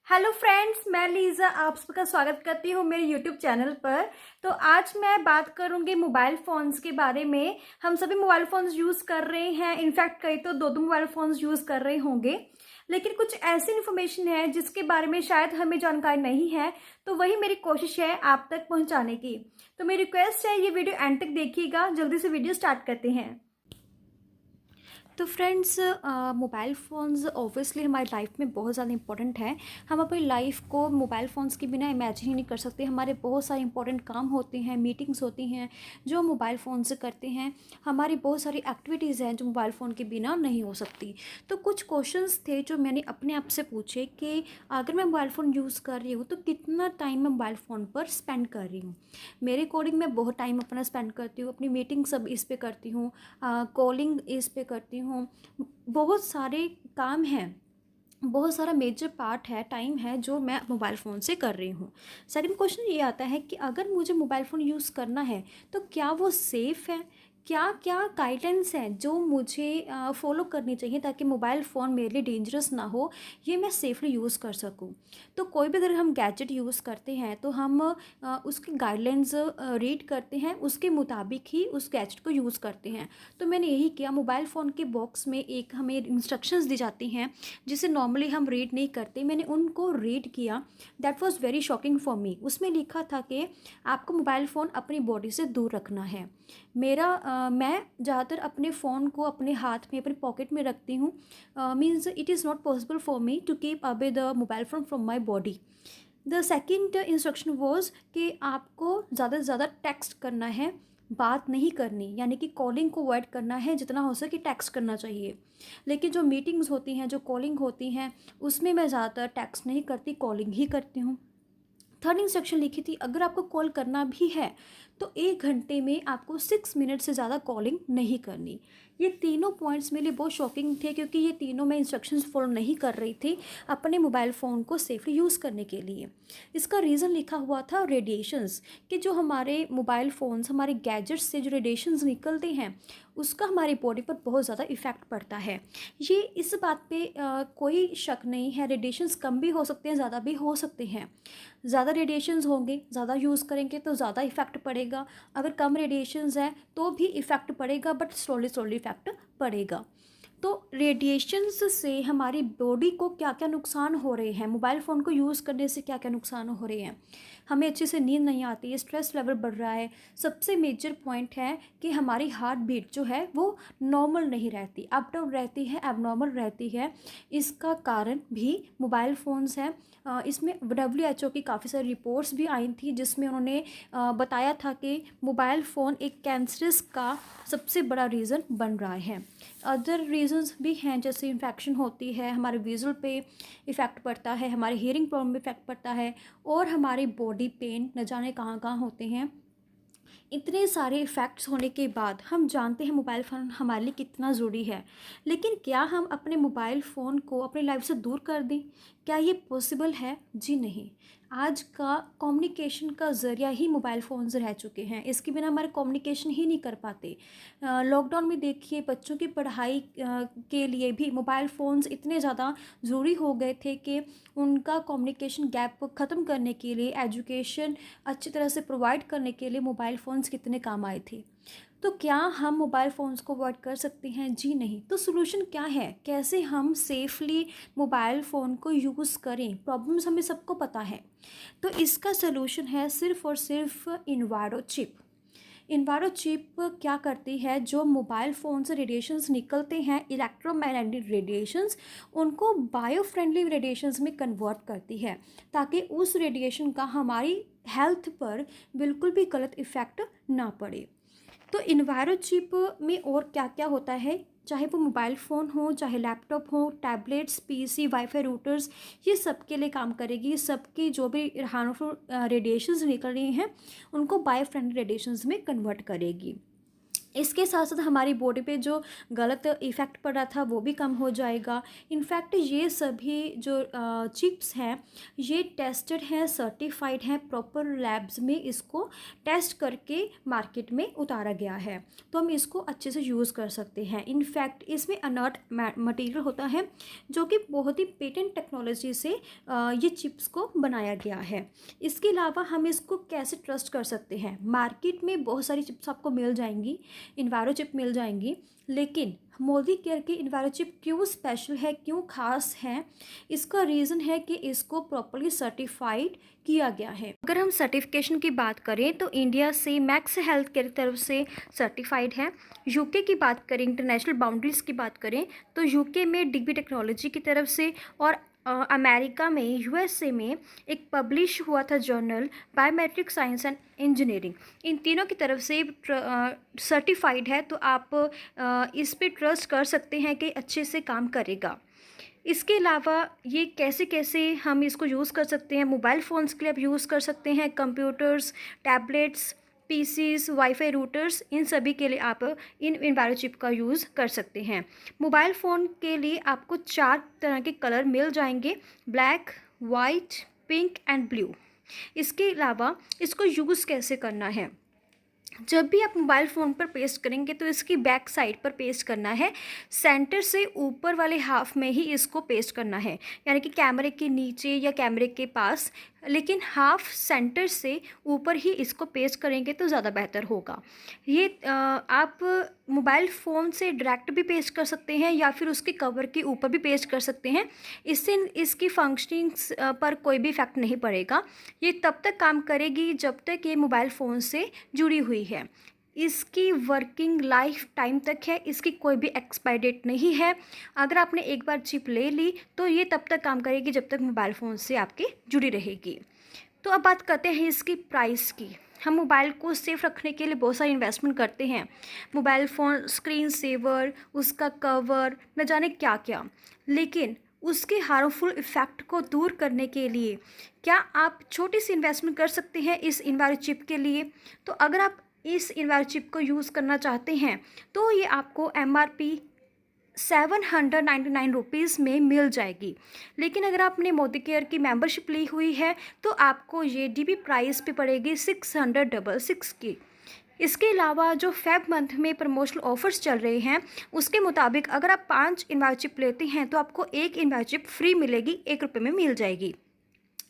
Hello friends, मैं Lisa आप सबका स्वागत करती हूँ मेरे यूट्यूब चैनल पर। तो आज मैं बात करूँगी मोबाइल फ़ोन्स के बारे में। हम सभी मोबाइल फ़ोन्स यूज़ कर रहे हैं, इनफैक्ट कई तो दो दो मोबाइल फ़ोन्स यूज़ कर रहे होंगे। लेकिन कुछ ऐसी इन्फॉर्मेशन है जिसके बारे में शायद हमें जानकारी नहीं है, तो वही मेरी कोशिश है आप तक पहुँचाने की। तो मेरी रिक्वेस्ट है ये वीडियो एंड तक देखिएगा। जल्दी से वीडियो स्टार्ट करते हैं। तो फ्रेंड्स, मोबाइल फ़ोन्स ऑब्वियसली हमारी लाइफ में बहुत ज़्यादा इंपॉर्टेंट है। हम अपनी लाइफ को मोबाइल फ़ोन्स के बिना इमेजिन ही नहीं कर सकते। हमारे बहुत सारे इंपॉर्टेंट काम होते हैं, मीटिंग्स होती हैं जो मोबाइल फ़ोन से करते हैं। हमारी बहुत सारी एक्टिविटीज़ हैं जो मोबाइल फ़ोन के बिना नहीं हो सकती। तो कुछ क्वेश्चंस थे जो मैंने अपने आप से पूछे कि अगर मैं मोबाइल फ़ोन यूज़ कर रही हूँ तो कितना टाइम मैं मोबाइल फ़ोन पर स्पेंड कर रही हूँ। मेरे अकॉर्डिंग मैं बहुत टाइम अपना स्पेंड करती हूँ, अपनी मीटिंग सब इस पे करती हूँ, कॉलिंग इस पे करती हूँ। बहुत सारे काम हैं, बहुत सारा मेजर पार्ट है, टाइम है जो मैं मोबाइल फ़ोन से कर रही हूँ। सेकंड क्वेश्चन ये आता है कि अगर मुझे मोबाइल फ़ोन यूज़ करना है तो क्या वो सेफ़ है? क्या क्या गाइडेंस हैं जो मुझे फॉलो करनी चाहिए ताकि मोबाइल फ़ोन मेरे लिए डेंजरस ना हो, ये मैं सेफ़ली यूज़ कर सकूँ। तो कोई भी अगर हम गैजेट यूज़ करते हैं तो हम उसकी गाइडलाइंस रीड करते हैं, उसके मुताबिक ही उस गैजेट को यूज़ करते हैं। तो मैंने यही किया। मोबाइल फ़ोन के बॉक्स में एक हमें इंस्ट्रक्शंस दी जाती हैं जिसे नॉर्मली हम रीड नहीं करते। मैंने उनको रीड किया। That was very shocking for me. उसमें लिखा था कि आपको मोबाइल फ़ोन अपनी बॉडी से दूर रखना है। मैं ज़्यादातर अपने फ़ोन को अपने हाथ में, अपने पॉकेट में रखती हूँ। Means it is not possible for me to keep away the mobile phone from my body. The second instruction was कि आपको ज़्यादा से ज़्यादा टेक्स्ट करना है, बात नहीं करनी, यानी कि कॉलिंग को अवॉइड करना है। जितना हो सके टेक्स्ट करना चाहिए। लेकिन जो मीटिंग्स होती हैं, जो कॉलिंग होती हैं, उसमें मैं ज़्यादातर टेक्स्ट नहीं करती, कॉलिंग ही करती हूँ। थर्ड इंस्ट्रक्शन लिखी थी, अगर आपको कॉल करना भी है तो 1 घंटे में आपको 6 मिनट से ज़्यादा कॉलिंग नहीं करनी। ये तीनों पॉइंट्स मेरे लिए बहुत शॉकिंग थे क्योंकि ये तीनों मैं इंस्ट्रक्शंस फॉलो नहीं कर रही थी अपने मोबाइल फ़ोन को सेफली यूज़ करने के लिए। इसका रीज़न लिखा हुआ था रेडिएशंस, कि जो हमारे मोबाइल फ़ोन्स, हमारे गैजेट्स से जो रेडिएशंस निकलते हैं उसका हमारी बॉडी पर बहुत ज़्यादा इफ़ेक्ट पड़ता है। ये इस बात पे कोई शक नहीं है। रेडिएशंस कम भी हो सकते हैं, ज़्यादा भी हो सकते हैं। ज़्यादा रेडिएशंस होंगे, ज़्यादा यूज़ करेंगे तो ज़्यादा इफ़ेक्ट पड़ेगा। अगर कम रेडिएशंस हैं तो भी इफ़ेक्ट पड़ेगा, बट स्लोली स्लोली इफ़ेक्ट पड़ेगा। तो रेडिएशंस से हमारी बॉडी को क्या क्या नुकसान हो रहे हैं, मोबाइल फ़ोन को यूज़ करने से क्या क्या नुकसान हो रहे हैं। हमें अच्छे से नींद नहीं आती है, स्ट्रेस लेवल बढ़ रहा है। सबसे मेजर पॉइंट है कि हमारी हार्ट बीट जो है वो नॉर्मल नहीं रहती, अप डाउन रहती है, एबनॉर्मल रहती है। इसका कारण भी मोबाइल फ़ोन्स हैं। इसमें WHO की काफ़ी सारी रिपोर्ट्स भी आई थी जिसमें उन्होंने बताया था कि मोबाइल फ़ोन एक कैंसरस का सबसे बड़ा रीज़न बन रहा है। अदर रीज़न्स भी हैं, जैसे इन्फेक्शन होती है, हमारे विजुअल पे इफ़ेक्ट पड़ता है, हमारे हियरिंग प्रॉब्लम में इफ़ेक्ट पड़ता है, और हमारी बॉडी पेन न जाने कहाँ कहाँ होते हैं। इतने सारे इफ़ेक्ट्स होने के बाद हम जानते हैं मोबाइल फ़ोन हमारे लिए कितना ज़रूरी है। लेकिन क्या हम अपने मोबाइल फ़ोन को अपनी लाइफ से दूर कर दें? क्या ये पॉसिबल है? जी नहीं। आज का कम्युनिकेशन का ज़रिया ही मोबाइल फ़ोन्स रह चुके हैं। इसके बिना हमारे कम्युनिकेशन ही नहीं कर पाते। लॉकडाउन में देखिए, बच्चों की पढ़ाई के लिए भी मोबाइल फ़ोन्स इतने ज़्यादा ज़रूरी हो गए थे कि उनका कम्युनिकेशन गैप ख़त्म करने के लिए, एजुकेशन अच्छी तरह से प्रोवाइड करने के लिए मोबाइल फ़ोन्स कितने काम आए थे। तो क्या हम मोबाइल फ़ोन्स को अवॉइड कर सकते हैं? जी नहीं। तो सॉल्यूशन क्या है? कैसे हम सेफ़ली मोबाइल फ़ोन को यूज़ करें? प्रॉब्लम्स हमें सबको पता है। तो इसका सॉल्यूशन है सिर्फ़ और सिर्फ इन्वायरो चिप। इन्वायरो चिप क्या करती है, जो मोबाइल फ़ोन से रेडिएशंस निकलते हैं, इलेक्ट्रोमैग्नेटिक रेडिएशंस, उनको बायो फ्रेंडली रेडिएशंस में कन्वर्ट करती है ताकि उस रेडिएशन का हमारी हेल्थ पर बिल्कुल भी गलत इफ़ेक्ट ना पड़े। तो इन्वायरो चिप में और क्या क्या होता है, चाहे वो मोबाइल फ़ोन हो, चाहे लैपटॉप हो, टैबलेट्स, PC, वाईफाई रूटर्स, ये सब के लिए काम करेगी। सबकी जो भी हार्मफुल रेडिएशंस निकल रही हैं उनको बायो फ्रेंडली रेडिएशंस में कन्वर्ट करेगी। इसके साथ साथ हमारी बॉडी पे जो गलत इफ़ेक्ट पड़ रहा था वो भी कम हो जाएगा। इनफैक्ट ये सभी जो चिप्स हैं ये टेस्टेड हैं, सर्टिफाइड हैं, प्रॉपर लैब्स में इसको टेस्ट करके मार्केट में उतारा गया है, तो हम इसको अच्छे से यूज़ कर सकते हैं। इनफैक्ट इसमें अनर्ट मटेरियल होता है जो कि बहुत ही पेटेंट टेक्नोलॉजी से ये चिप्स को बनाया गया है। इसके अलावा हम इसको कैसे ट्रस्ट कर सकते हैं? मार्केट में बहुत सारी चिप्स आपको मिल जाएंगी, इन्वायरो चिप मिल जाएंगी, लेकिन मोदी केयर की इन्वायरो चिप क्यों स्पेशल है, क्यों खास है? इसका रीज़न है कि इसको प्रॉपर्ली सर्टिफाइड किया गया है। अगर हम सर्टिफिकेशन की बात करें तो इंडिया से मैक्स हेल्थ केयर की तरफ से सर्टिफाइड है। यूके की बात करें, इंटरनेशनल बाउंड्रीज़ की बात करें तो यूके में डीबी टेक्नोलॉजी की तरफ से, और अमेरिका में, यूएसए में एक पब्लिश हुआ था journal biometric science and engineering, इन तीनों की तरफ से सर्टिफाइड है। तो आप इस पे ट्रस्ट कर सकते हैं कि अच्छे से काम करेगा। इसके अलावा ये कैसे कैसे हम इसको यूज़ कर सकते हैं? मोबाइल फ़ोन्स के लिए आप यूज़ कर सकते हैं, computers, tablets, PCs, wifi routers, इन सभी के लिए आप इन इन्वायरो चिप का यूज़ कर सकते हैं। मोबाइल फ़ोन के लिए आपको 4 तरह के कलर मिल जाएंगे, black, white, pink and blue. इसके अलावा इसको यूज़ कैसे करना है? जब भी आप मोबाइल फ़ोन पर पेस्ट करेंगे तो इसकी बैक साइड पर पेस्ट करना है, सेंटर से ऊपर वाले हाफ में ही इसको पेस्ट करना है, यानी कि कैमरे के नीचे या कैमरे के पास, लेकिन हाफ सेंटर से ऊपर ही इसको पेस्ट करेंगे तो ज़्यादा बेहतर होगा। ये आप मोबाइल फ़ोन से डायरेक्ट भी पेस्ट कर सकते हैं या फिर उसके कवर के ऊपर भी पेस्ट कर सकते हैं। इससे इसकी फंक्शनिंग्स पर कोई भी इफेक्ट नहीं पड़ेगा। ये तब तक काम करेगी जब तक ये मोबाइल फ़ोन से जुड़ी हुई है। इसकी वर्किंग लाइफ टाइम तक है, इसकी कोई भी एक्सपायरी डेट नहीं है। अगर आपने एक बार चिप ले ली तो ये तब तक काम करेगी जब तक मोबाइल फ़ोन से आपके जुड़ी रहेगी। तो अब बात करते हैं इसकी प्राइस की। हम मोबाइल को सेफ़ रखने के लिए बहुत सारी इन्वेस्टमेंट करते हैं, मोबाइल फ़ोन स्क्रीन सेवर, उसका कवर, न जाने क्या क्या, लेकिन उसके हार्मफुल इफ़ेक्ट को दूर करने के लिए क्या आप छोटी सी इन्वेस्टमेंट कर सकते हैं इस इन्वायरो चिप के लिए? तो अगर आप इस इन्वायरो चिप को यूज़ करना चाहते हैं तो ये आपको MRP 799 रुपीज़ में मिल जाएगी। लेकिन अगर आपने मोदी केयर की मेंबरशिप ली हुई है तो आपको ये डीबी प्राइस पे पड़ेगी 666 की। इसके अलावा जो फेब मंथ में प्रमोशनल ऑफर्स चल रहे हैं उसके मुताबिक अगर आप 5 इन्वायरो चिप लेते हैं तो आपको 1 इन्वायरो चिप फ्री मिलेगी, 1 रुपये में मिल जाएगी।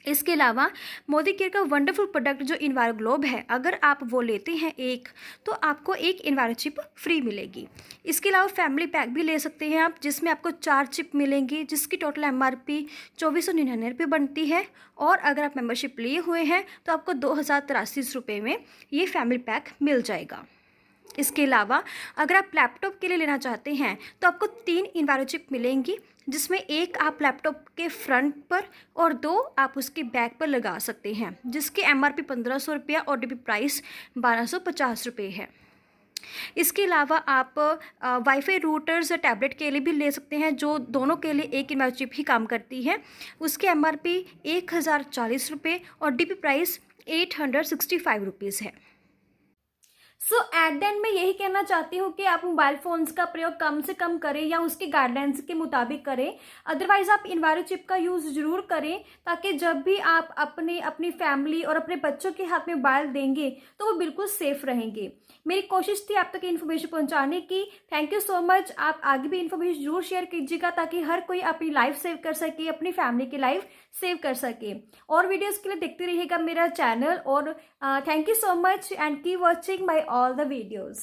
इसके अलावा मोदी केयर का वंडरफुल प्रोडक्ट जो इन्वायरो ग्लोब है, अगर आप वो लेते हैं एक तो आपको 1 इन्वायरो चिप फ्री मिलेगी। इसके अलावा फैमिली पैक भी ले सकते हैं आप, जिसमें आपको 4 चिप मिलेंगी, जिसकी टोटल MRP 2499 रुपये बनती है। और अगर आप मेंबरशिप लिए हुए हैं तो आपको 2083 रुपये में ये फैमिली पैक मिल जाएगा। इसके अलावा अगर आप लैपटॉप के लिए लेना चाहते हैं तो आपको 3 इन्वायरो चिप मिलेंगी, जिसमें एक आप लैपटॉप के फ्रंट पर और 2 आप उसके बैक पर लगा सकते हैं, जिसके MRP 1500 रुपया और डीबी प्राइस 1250 रुपये है। इसके अलावा आप वाईफाई रूटर्स या टैबलेट के लिए भी ले सकते हैं, जो दोनों के लिए 1 इन्वायरो चिप ही काम करती है। उसके MRP 1040 रुपये और डीबी प्राइस 865 रुपीज़ है। सो एट द एंड मैं यही कहना चाहती हूँ कि आप मोबाइल फ़ोन्स का प्रयोग कम से कम करें या उसके गाइडलाइंस के मुताबिक करें। अदरवाइज़ आप इन्वायरो चिप का यूज़ ज़रूर करें, ताकि जब भी आप अपनी फैमिली और अपने बच्चों के हाथ में मोबाइल देंगे तो वो बिल्कुल सेफ़ रहेंगे। मेरी कोशिश थी आप तक इन्फॉर्मेशन पहुंचाने की। Thank you so much. आप आगे भी इन्फॉर्मेशन जरूर शेयर कीजिएगा ताकि हर कोई अपनी लाइफ सेव कर सके, अपनी फैमिली की लाइफ सेव कर सके। और वीडियोस के लिए देखते रहिएगा मेरा चैनल। और thank you so much and keep watching my all the videos.